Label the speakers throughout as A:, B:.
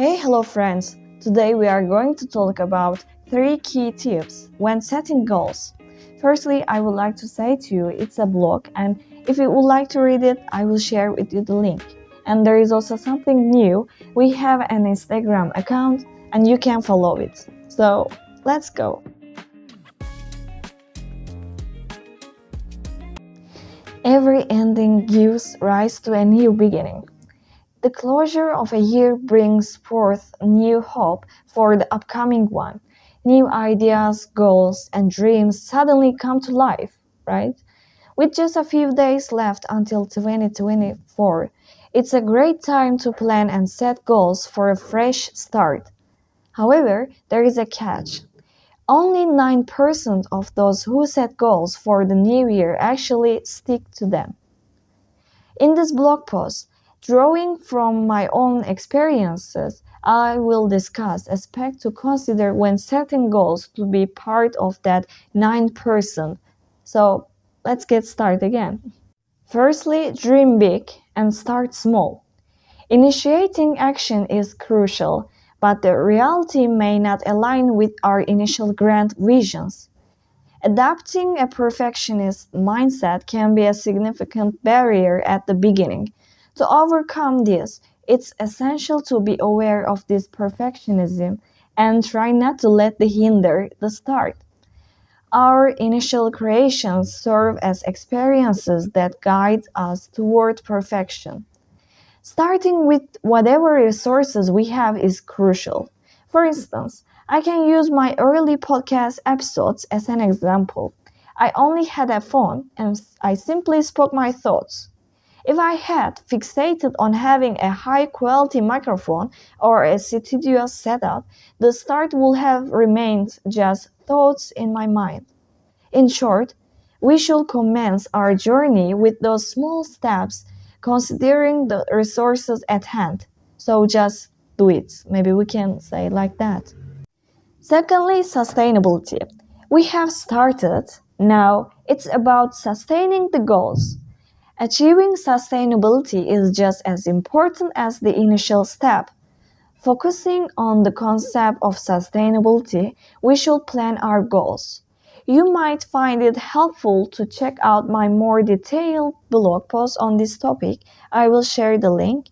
A: Hello friends! Today we are going to talk about 3 key tips when setting goals. Firstly, I would like to say to you it's a blog, and if you would like to read it, I will share with you the link. And there is also something new. We have an Instagram account and you can follow it. So let's go! Every ending gives rise to a new beginning. The closure of a year brings forth new hope for the upcoming one. New ideas, goals, and dreams suddenly come to life, right? With just a few days left until 2024, it's a great time to plan and set goals for a fresh start. However, there is a catch. Only 9% of those who set goals for the new year actually stick to them. In this blog post, drawing from my own experiences, I will discuss aspects to consider when setting goals to be part of that 9%. So let's get started again. Firstly, dream big and start small. Initiating action is crucial, but the reality may not align with our initial grand visions. Adopting a perfectionist mindset can be a significant barrier at the beginning. To overcome this, it's essential to be aware of this perfectionism and try not to let it hinder the start. Our initial creations serve as experiences that guide us toward perfection. Starting with whatever resources we have is crucial. For instance, I can use my early podcast episodes as an example. I only had a phone and I simply spoke my thoughts. If I had fixated on having a high quality microphone or a studio setup, the start would have remained just thoughts in my mind. In short, we should commence our journey with those small steps, considering the resources at hand. So just do it. Maybe we can say it like that. Secondly, sustainability. We have started. Now it's about sustaining the goals. Achieving sustainability is just as important as the initial step. Focusing on the concept of sustainability, we should plan our goals. You might find it helpful to check out my more detailed blog post on this topic. I will share the link.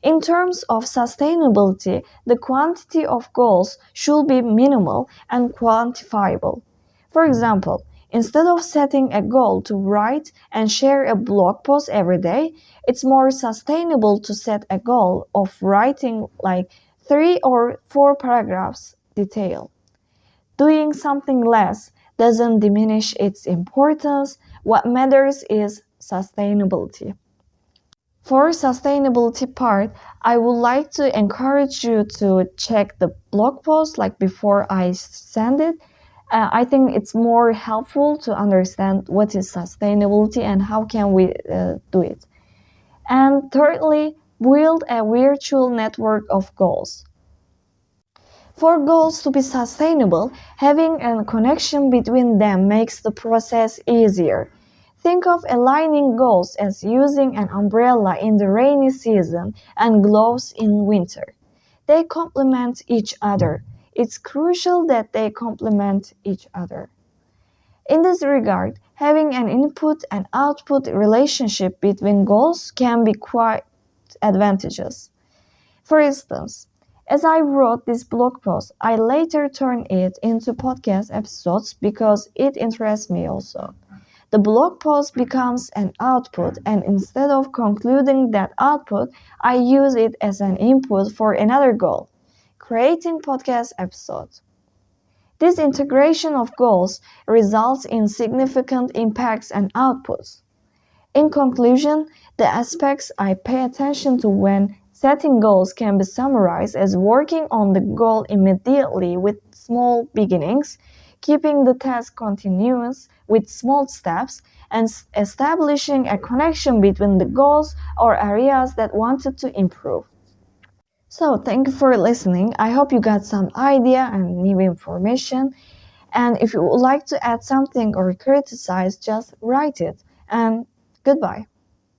A: In terms of sustainability, the quantity of goals should be minimal and quantifiable. For example, instead of setting a goal to write and share a blog post every day, it's more sustainable to set a goal of writing like 3 or 4 paragraphs detail. Doing something less doesn't diminish its importance. What matters is sustainability. For sustainability part, I would like to encourage you to check the blog post like before I send it. I think it's more helpful to understand what is sustainability and how can we do it. And thirdly, build a virtual network of goals. For goals to be sustainable, having a connection between them makes the process easier. Think of aligning goals as using an umbrella in the rainy season and gloves in winter. They complement each other. It's crucial that they complement each other. In this regard, having an input and output relationship between goals can be quite advantageous. For instance, as I wrote this blog post, I later turned it into podcast episodes because it interests me also. The blog post becomes an output, and instead of concluding that output, I use it as an input for another goal, creating podcast episodes. This integration of goals results in significant impacts and outputs. In conclusion, the aspects I pay attention to when setting goals can be summarized as working on the goal immediately with small beginnings, keeping the task continuous with small steps, and establishing a connection between the goals or areas that wanted to improve. So, thank you for listening. I hope you got some idea and new information. And if you would like to add something or criticize, just write it. And goodbye.